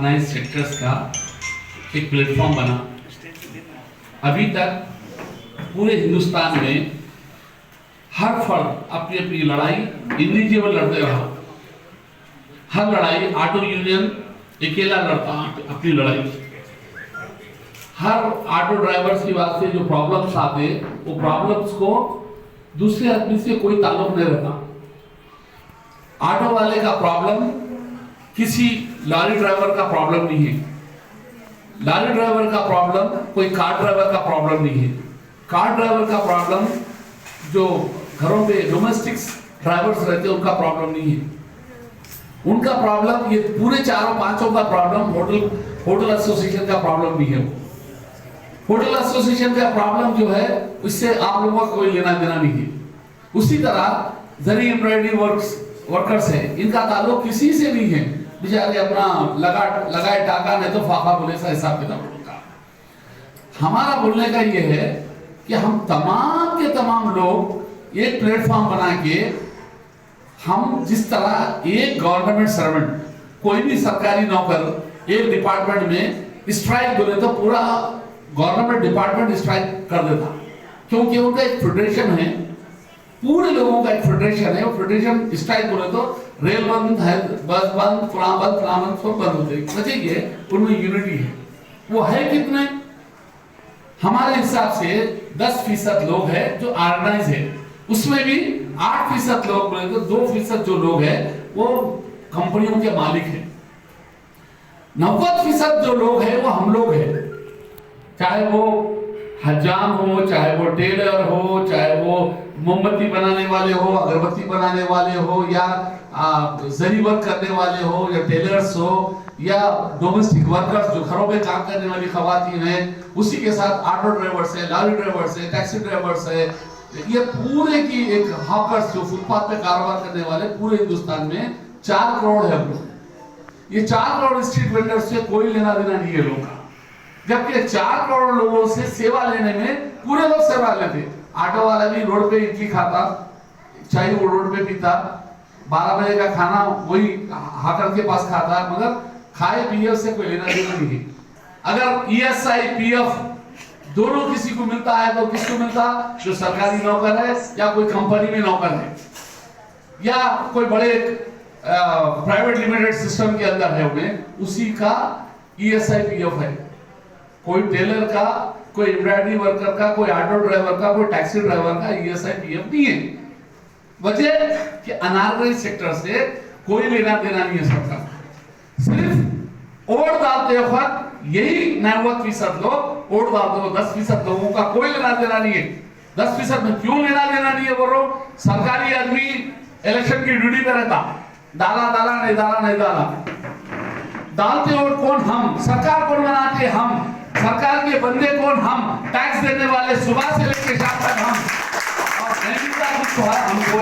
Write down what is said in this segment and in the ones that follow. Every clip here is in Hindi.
अनऑर्गेनाइज सेक्टर्स का एक प्लेटफॉर्म बना। अभी तक पूरे हिंदुस्तान में हर फर्द अपनी अपनी लड़ाई इंडिविजुअल लड़ते रहा। हर लड़ाई ऑटो यूनियन अकेला लड़ता अपनी लड़ाई। हर ऑटो ड्राइवर्स की वास्ते जो प्रॉब्लम्स आते वो प्रॉब्लम्स को दूसरे आदमी से कोई ताल्लुक नहीं रहता। ऑटो वाले का प्रॉब्लम किसी लॉरी ड्राइवर का प्रॉब्लम नहीं है। लॉरी ड्राइवर का प्रॉब्लम कोई कार ड्राइवर का प्रॉब्लम नहीं है। कार ड्राइवर का प्रॉब्लम जो घरों पे डोमेस्टिक्स ड्राइवर्स रहते हैं उनका प्रॉब्लम नहीं है। उनका प्रॉब्लम ये पूरे चारों पांचों का प्रॉब्लम होटल एसोसिएशन का प्रॉब्लम नहीं है। होटल एसोसिएशन का प्रॉब्लम जो है उससे आप लोगों का कोई लेना देना नहीं है। उसी तरह जरी एम्ब्रॉयडरी वर्कर्स है, इनका ताल्लुक किसी से नहीं है। बेचारे अपना लगाए टाका नहीं तो फाका बोले सा हिसाब किताब होगा। हमारा बोलने का ये है कि हम तमाम के तमाम लोग एक प्लेटफॉर्म बना के हम जिस तरह एक गवर्नमेंट सर्वेंट कोई भी सरकारी नौकर एक डिपार्टमेंट में स्ट्राइक बोले तो पूरा गवर्नमेंट डिपार्टमेंट स्ट्राइक कर देता, क्योंकि उनका एक फेडरेशन है, पूरे लोगों का एक फेडरेशन है। वो फेडरेशन स्ट्राइक बोले तो रेल बंद है, बस बंद, फलां बंद सब बंद होते बचेंगे। उनमें यूनिटी है। वो है कितने? हमारे हिसाब से 10% लोग हैं जो ऑर्गेनाइज है। उसमें भी 8% लोग बोले तो 2% जो लोग हैं वो कंपनियों के मालिक हैं। 90% जो लोग हैं वो हम लोग हैं, चाहे वो हजाम हो, चाहे वो टेलर हो, चाहे वो मोमबत्ती बनाने वाले हो, अगरबत्ती बनाने वाले हो, या जरी वर्क करने वाले हो, या टेलर्स हो, या डोमेस्टिक वर्कर्स जो घरों में काम करने वाली खवातीन है। उसी के साथ ऑटो ड्राइवर्स है, लॉरी ड्राइवर्स है, टैक्सी ड्राइवर्स है। ये पूरे की एक हॉकर्स जो फुटपाथ पे कारोबार करने वाले पूरे हिंदुस्तान में 4 करोड़ है हम लोग। ये 4 करोड़ स्ट्रीट वेंडर्स से कोई लेना देना नहीं है लोगों का, जबकि 4 करोड़ लोगों से सेवा लेने में पूरे लोग सेवा लेते। ऑटो वाला भी रोड पे इडली खाता, चाय वो रोड पे पीता, 12 बजे का खाना वही हाकर के पास खाता, मगर खाए पिए से कोई लेना देना नहीं है। अगर ESI PF दोनों किसी को मिलता है तो किसको मिलता? जो सरकारी नौकर है या कोई कंपनी में नौकर है या कोई बड़े प्राइवेट लिमिटेड सिस्टम के अंदर है, उन्हें उसी का ESI PF है। कोई टेलर का, कोई एम्ब्रॉयडरी वर्कर का, कोई ऑटो ड्राइवर का, कोई टैक्सी ड्राइवर का ESI PF नहीं है। वजह कि अनऑर्गेनाइज सेक्टर से कोई लेना देना नहीं है सरकार। सिर्फ वोट डालते वक्त यही 90% लोग वोट डालते हो, 10% लोगों का कोई लेना देना नहीं है। 10% में क्यों लेना देना नहीं है बोलो? सरकारी आदमी इलेक्शन की ड्यूटी पे रहता, डाला नहीं डाला, डालते वोट कौन? हम। सरकार कौन बनाते? हम। सरकार के बंदे कौन? हम। टैक्स देने वाले सुबह से लेकर शाम तक हम। और हमको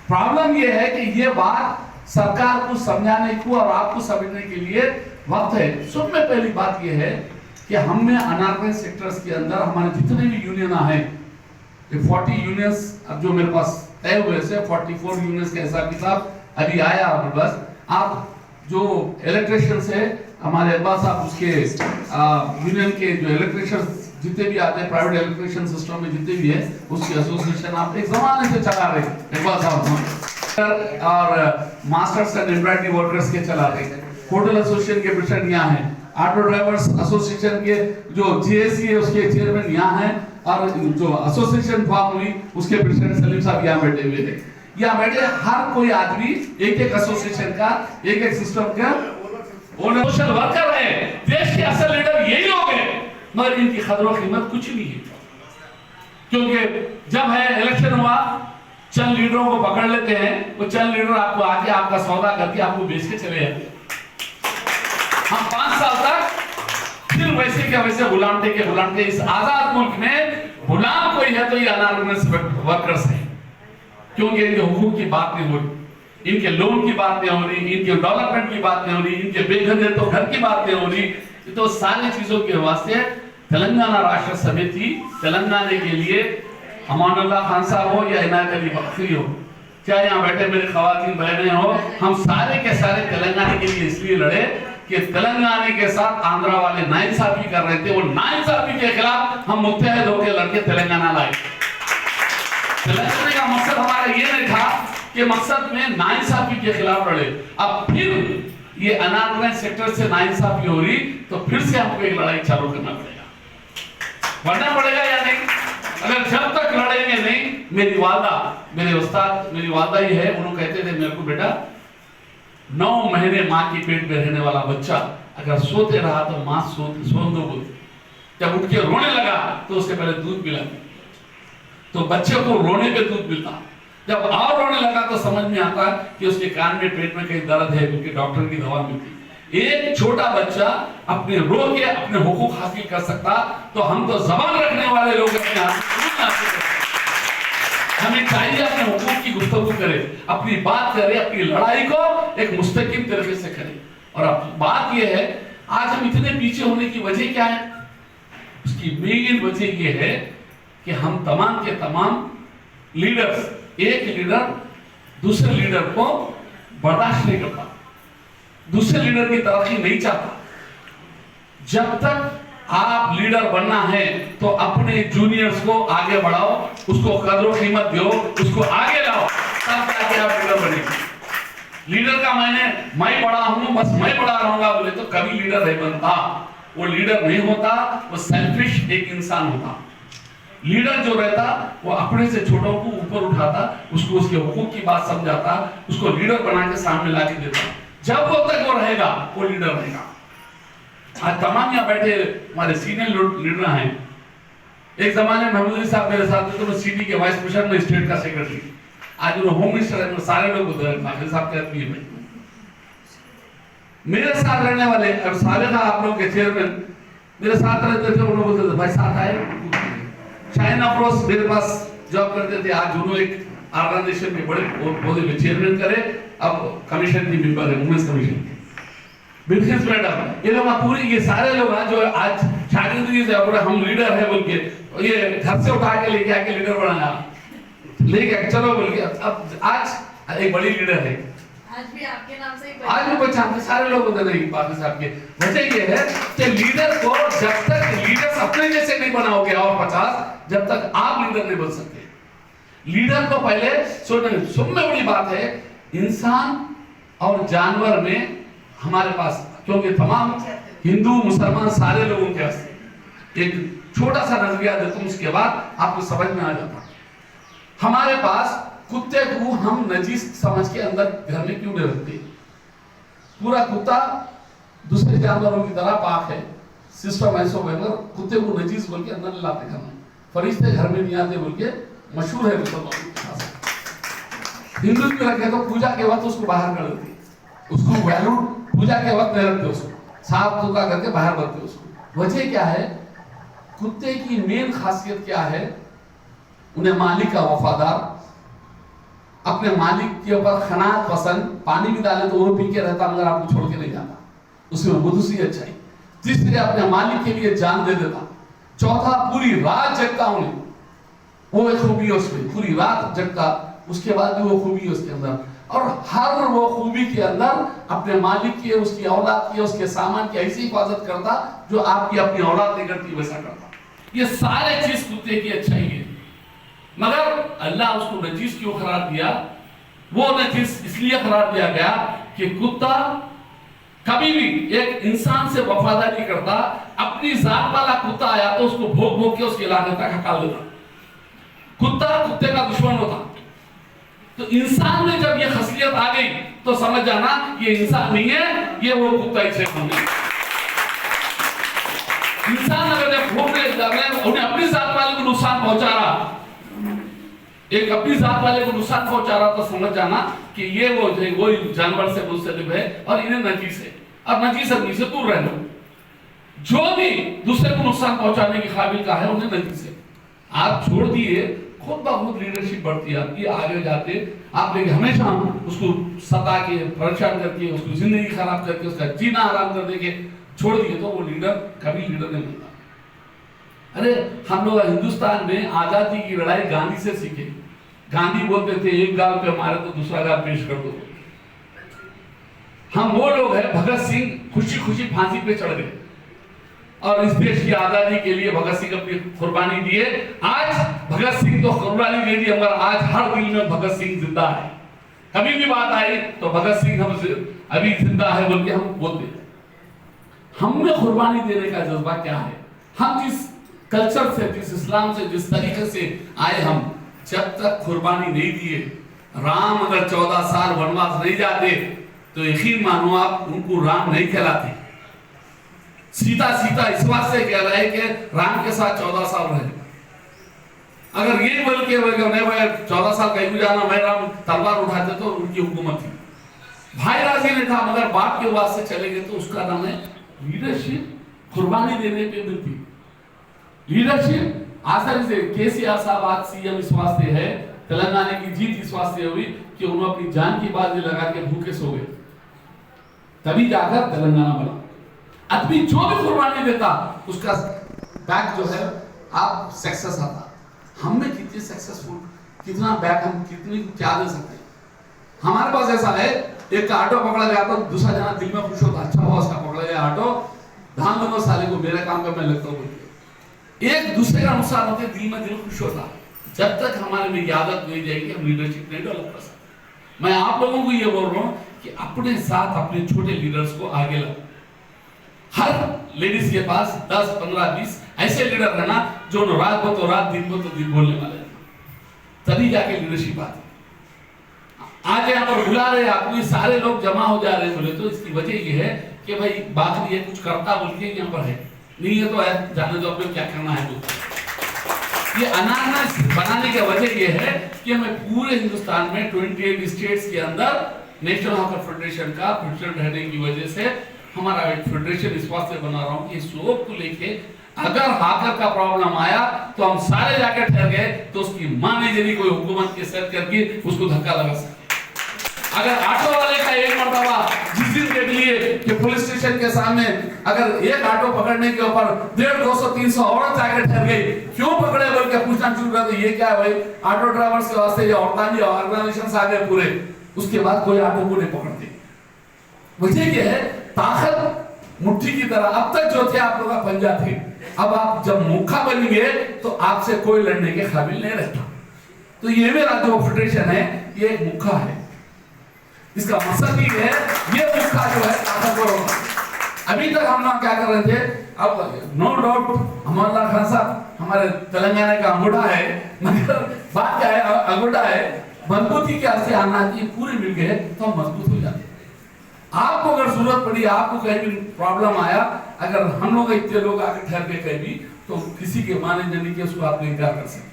प्रॉब्लम ये है कि ये बात सरकार को समझाने को और आपको समझने के लिए वक्त है। सब में पहली बात ये है कि हम में अनऑर्गेनाइज सेक्टर्स के अंदर हमारे जितने भी यूनियन हैं, 40 यूनियंस अब जो मेरे पास तय हुए से 44 यूनियंस का हिसाब किताब अभी आया आपके पास। आप जो इलेक्ट्रिशियंस है हमारे पास, आप उसके यूनियन के जो इलेक्ट्रिशियंस जितने भी आते हैं प्राइवेट इलेक्ट्रिशियन सिस्टम में जितने भी है उसकी एसोसिएशन आप एक जमाने से चला रहे और मास्टर्स एंड एम्ब्रॉयडरी वर्कर्स के चला रहे हैं। होटल एसोसिएशन के प्रेसिडेंट यहाँ हैं, ऑटो ड्राइवर्स एसोसिएशन के जो GSC है उसके चेयरमैन यहाँ हैं, और जो एसोसिएशन फॉर्म हुई उसके प्रेसिडेंट सलीम साहब यहाँ बैठे हुए हैं। यहाँ बैठे हर कोई आदमी एक एसोसिएशन का, एक सिस्टम का सोशल वर्कर है। देश के असल लीडर यही लोग हैं, मगर इनकी कदर और कीमत कुछ नहीं है। क्योंकि जब है इलेक्शन हुआ, चंद लीडरों को पकड़ लेते हैं, वो चंद लीडर आपको आके आपका सौदा करके आपको बेच के चले जाते हैं। हम 5 साल तक फिर वैसे के वैसे गुलाम थे। इस आजाद मुल्क में गुलाम कोई है तो ये अनऑर्गेनाइज्ड वर्कर्स है, क्योंकि इनके हुकूक की बात नहीं हो रही, इनके लोन की बात नहीं हो रही, इनके डेवलपमेंट की बात नहीं हो रही, इनके बेघर तो घर की बात नहीं हो रही। तो सारी चीजों के वास्ते तेलंगाना राष्ट्र समिति तेलंगाना के लिए अमानुल्लाह खान साहब हो या इनायत अली बख्शी हो, चाहे यहाँ बैठे मेरे खवातीन बहनें हो, हम सारे के सारे तेलंगाना के लिए इसलिए लड़े कि कि तेलंगाना के साथ आंध्रा वाले नाइंसाफी कर रहे थे, वो नाइंसाफी के खिलाफ हम मुत्तहिद होकर लड़के तेलंगाना लाए। तेलंगाना का मकसद हमारा ये नहीं था कि मकसद में नाइंसाफी के खिलाफ लड़े। अब फिर ये अनऑर्गेनाइज्ड सेक्टर से नाइंसाफी हो रही तो फिर से हमको एक लड़ाई चालू करना पड़ेगा, बढ़ना पड़ेगा या नहीं? अगर जब तक लड़ेंगे नहीं, मेरी वालदा ही है, उन्होंने कहते थे मेरे को, बेटा 9 महीने माँ के पेट में रहने वाला बच्चा अगर सोते रहा तो माँ सोने दो बोलती, जब उठ के रोने लगा तो उसके पहले दूध पिलाती, तो बच्चे को रोने पे दूध मिलता, जब और रोने लगा तो समझ में आता कि उसके कान में पेट में कहीं दर्द है, क्योंकि डॉक्टर की दवा मिलती। एक छोटा बच्चा अपने रो के अपने हुकूक हासिल कर सकता, तो हम तो जबान रखने वाले लोग अपने हासिल कर। हमें चाहिए अपने हुकूक की गुफ्तगू करें, अपनी बात करें, अपनी लड़ाई को एक मुस्तकिम तरीके से करें। और अब बात यह है, आज हम इतने पीछे होने की वजह क्या है? उसकी मेन वजह यह है कि हम तमाम के तमाम लीडर्स, एक लीडर दूसरे लीडर को बर्दाश्त नहीं करता, दूसरे लीडर की तरक्की नहीं चाहता। जब तक आप लीडर बनना है तो अपने जूनियर्स को आगे बढ़ाओ, उसको कदर व कीमत दो, उसको आगे लाओ, तब जाके आप लीडर बनेंगे। लीडर का मैं बड़ा हूं, बस मैं बड़ा रहूंगा बोले तो कभी लीडर नहीं बनता, वो लीडर नहीं होता, वो सेल्फिश एक इंसान होता। लीडर जो रहता वो अपने से छोटों को ऊपर उठाता, उसको उसके हुकूक की बात समझाता, उसको लीडर बना के सामने ला के देता। जब वो तक वो रहेगा वो लीडर रहेगा। आज तमाम यहाँ बैठे हमारे सीनियर लीडर हैं। एक जमाने में महमूद अली साहब मेरे साथ थे, तो मैं सीडी के वाइस प्रेसिडेंट में स्टेट का सेक्रेटरी, आज वो होम मिनिस्टर है। सारे लोग महमूद साहब के आदमी है, मेरे साथ रहने वाले और सारे का आप लोग के चेयरमैन मेरे साथ रहते थे। उन्होंने बोलते थे भाई साथ आए। शाहीन अफरोज मेरे पास जॉब करते थे, आज उन्होंने एक ऑर्गेनाइजेशन में बड़े पौधे में चेयरमैन करे, अब कमीशन की मेंबर है, वुमेन्स कमीशन। बिल्किस मैडम, ये लोग पूरी, ये सारे लोग हैं जो आज शागिर्दी से हम लीडर है बोल के ये घर से उठा के लेके आके लीडर बनाया, लेके चलो बोल के अब आज एक बड़ी लीडर है। आज भी आपके नाम से ही आज भी पहचानते सारे लोग होते नहीं बाकी साहब के। वजह ये है कि लीडर को जब तक लीडर अपने जैसे नहीं बनाओगे और 50, जब तक आप लीडर नहीं बन सकते। लीडर को पहले सुनने बड़ी बात है, इंसान और जानवर में हमारे पास, क्योंकि तमाम हिंदू मुसलमान सारे लोगों के पास एक छोटा सा नजरिया देता हूं, उसके बाद आपको समझ में आ जाता। हमारे पास कुत्ते को हम नजीस समझ के अंदर घर में क्यों नहीं रखते? पूरा कुत्ता दूसरे जानवरों की तरह पाक है, सिस्टम ऐसा होगा, कुत्ते को नजीस बोल के अंदर नहीं लाते घर में, फरिश्ते घर में नहीं आते बोल के मशहूर है मुसलमानों के पास। हिंदू में रखे तो पूजा के वक्त उसको बाहर कर देते, उसको वैल्यू पूजा के वक्त नहीं रखते, उसको साफ सुथरा करके बाहर रखते उसको। वजह क्या है? कुत्ते की मेन खासियत क्या है? उन्हें मालिक का वफादार, अपने मालिक के ऊपर खनात पसंद, पानी भी डाले तो वो पी के रहता मगर आपको छोड़ के नहीं जाता, उसमें बुद्धि अच्छाई। तीसरे अपने मालिक के लिए जान दे देता। चौथा पूरी रात जगता उन्हें, वो एक खूबी है उसमें, पूरी रात जगता, उसके बाद भी वो खूबी है उसके अंदर। और हर वो खूबी के अंदर अपने मालिक की, उसकी औलाद की, उसके सामान की ऐसी हिफाजत करता जो आपकी अपनी औलाद नहीं करती वैसा करता। ये सारे चीज कुत्ते की अच्छाई है, मगर अल्लाह उसको नजीस क्यों करार दिया? वो नजीस इसलिए करार दिया गया कि कुत्ता कभी भी एक इंसान से वफादारी करता। अपनी जात वाला कुत्ता आया तो उसको भोग भोग के उसकी लानत तक हटा देता। कुत्ता कुत्ते का दुश्मन होता। तो इंसान में जब ये खसलियत आ गई तो समझ जाना ये इंसान नहीं है, ये वो कुत्ता ही से बन गया। इंसान अगर जब भोग उन्हें अपनी जात वाले को नुकसान पहुंचा रहा, एक अपनी जात वाले को नुकसान पहुंचा रहा, तो समझ जाना कि ये वो जानवर से मुस्तलिफ है और इन्हें नजीस है। अब नजीस आदमी से दूर रहना, जो भी दूसरे को नुकसान पहुंचाने के काबिल का है उन्हें नजीस है। आप छोड़ दिए, खुद ब खुद लीडरशिप बढ़ती है आपकी, आगे जाते आप लेकिन हमेशा उसको सता के परेशान करके, उसको जिंदगी खराब करके, उसका जीना आराम कर देके छोड़ दिए तो वो लीडर कभी लीडर नहीं बनता। अरे हम लोग हिंदुस्तान में आजादी की लड़ाई गांधी से सीखे। गांधी बोलते थे एक गाल पे मारे तो दूसरा गाल पेश कर दो। हम वो लोग हैं, भगत सिंह खुशी खुशी फांसी पे चढ़ गए और इस देश की आजादी के लिए भगत सिंह अपनी कुर्बानी दिए। आज भगत सिंह तो कुर्बानी दे दी, मगर आज हर दिल में भगत सिंह जिंदा है। कभी भी बात आई तो भगत सिंह हम अभी जिंदा है बोल के हम बोलते हैं। हम में कुर्बानी देने का जज्बा क्या है? हम जिस कल्चर से, जिस इस्लाम से, जिस तरीके से आए, हम जब तक कुर्बानी नहीं दिए, राम अगर 14 साल वनवास नहीं जाते तो यकीन मानो आप उनको राम नहीं कहलाते। सीता इस बात से कह रहा है कि राम के साथ 14 साल रहे। अगर ये बोल के नहीं भाई 14 साल कहीं भी जाना, मैं राम तलवार उठाते तो उनकी हुकूमत थी। भाई राजी ने था, मगर बाप के वास्ते से चले गए तो उसका नाम है लीडरशिप। कुर्बानी देने पे मिलती लीडरशिप। आसानी से केसीआर साहब आज सीएम इस वास्ते है, तेलंगाना की जीत इस वास्ते हुई कि उन्होंने अपनी जान की बाजी लगा के भूखे सो गए, तभी जाकर तेलंगाना बना। आदमी जो भी कुर्बानी देता उसका बैक जो है आप सक्सेस आता। हम में कितनी सक्सेसफुल, कितना बैक, हम कितनी क्या दे सकते हैं? हमारे पास ऐसा है, एक ऑटो पकड़ा गया तो दूसरा जना दिल में खुश होता, अच्छा हुआ उसका पकड़ा गया ऑटो, धान दोनों साले को मेरे काम का मैं लगता हूँ। एक दूसरे का नुकसान होते दिल में दिल खुश होता। जब तक हमारे में आदत नहीं जाएगी हम लीडरशिप नहीं डेवलप कर सकते। मैं आप लोगों को ये बोल रहा हूँ कि अपने साथ अपने छोटे लीडर्स को आगे लाओ। हर लेडीज के पास 10, 15, 20 ऐसे लीडर रहना जो रात को तो रात, दिन को तो दिन बोलने वाले, तभी जाके लीडरशिप आती। आज यहाँ पर बुला रहे अपने सारे लोग जमा हो जा रहे हैं बोले तो इसकी वजह ये है कि भाई बात ये कुछ करता बोल के यहाँ पर है, नहीं है तो है जाने दो, अपने क्या करना है। ये अनानास बनाने की वजह ये है कि हमें पूरे हिंदुस्तान में 28 स्टेट्स के अंदर नेशनल हॉकी फेडरेशन का प्रेसिडेंट रहने की वजह से हमारा एक फेडरेशन इस वास्ते बना रहा हूँ कि इस लोग को लेके अगर हाकर का प्रॉब्लम आया तो हम सारे जाके ठहर गए तो उसकी मां ने यदि कोई हुकूमत के सेट करके उसको धक्का लगा सकते। अगर ऑटो वाले का एक मरतबा जिस दिन देख लिए कि पुलिस स्टेशन के सामने अगर एक ऑटो पकड़ने के ऊपर 150, 200, 300 औरत जाके ठहर गई, क्यों पकड़े बोल के पूछना शुरू कर, तो ये क्या है भाई, ऑटो ड्राइवर्स के वास्ते ये औरतानी ऑर्गेनाइजेशन आ गए पूरे, उसके बाद कोई ऑटो को नहीं पकड़ते। वजह ये है ताकत मुट्ठी की तरह अब तक जो थे आप लोग का पंजा थे, अब आप जब मुखा बनेंगे तो आपसे कोई लड़ने के काबिल नहीं रहता। तो ये मेरा जो फेडरेशन है ये एक मुखा है, इसका मकसद ये है ये मुखा जो है ताकतवर होगा। अभी तक हम लोग क्या कर रहे थे, अब नो डाउट अमरनाथ खान साहब हमारे तेलंगाना का अंगूठा है, मगर बात क्या है, अंगूठा है मजबूती के आगे आना चाहिए, पूरे मिल गए तो हम मजबूत हो जाते। आपको अगर जरूरत पड़ी, आपको कहीं भी प्रॉब्लम आया, अगर हम लोग इतने लोग आके ठहर के कहीं भी तो किसी के माने जाने के उसको आप इनकार कर सकते।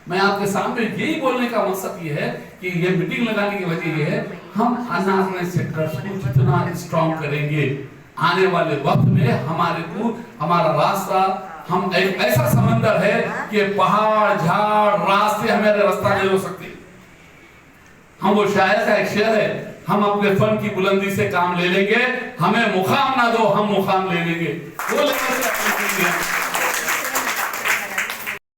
मैं आपके सामने यही बोलने का मकसद ये है कि ये मीटिंग लगाने की वजह ये है, हम अनाज सेक्टर्स को जितना स्ट्रॉन्ग करेंगे आने वाले वक्त में हमारे को हमारा रास्ता, हम एक ऐसा समंदर है कि पहाड़ झाड़ रास्ते हमारे रास्ता नहीं हो सकते। हम वो शायर का एक शेर है, हम अपने फन की बुलंदी से काम ले लेंगे, हमें मुकाम ना दो हम मुकाम ले लेंगे। वो लेकर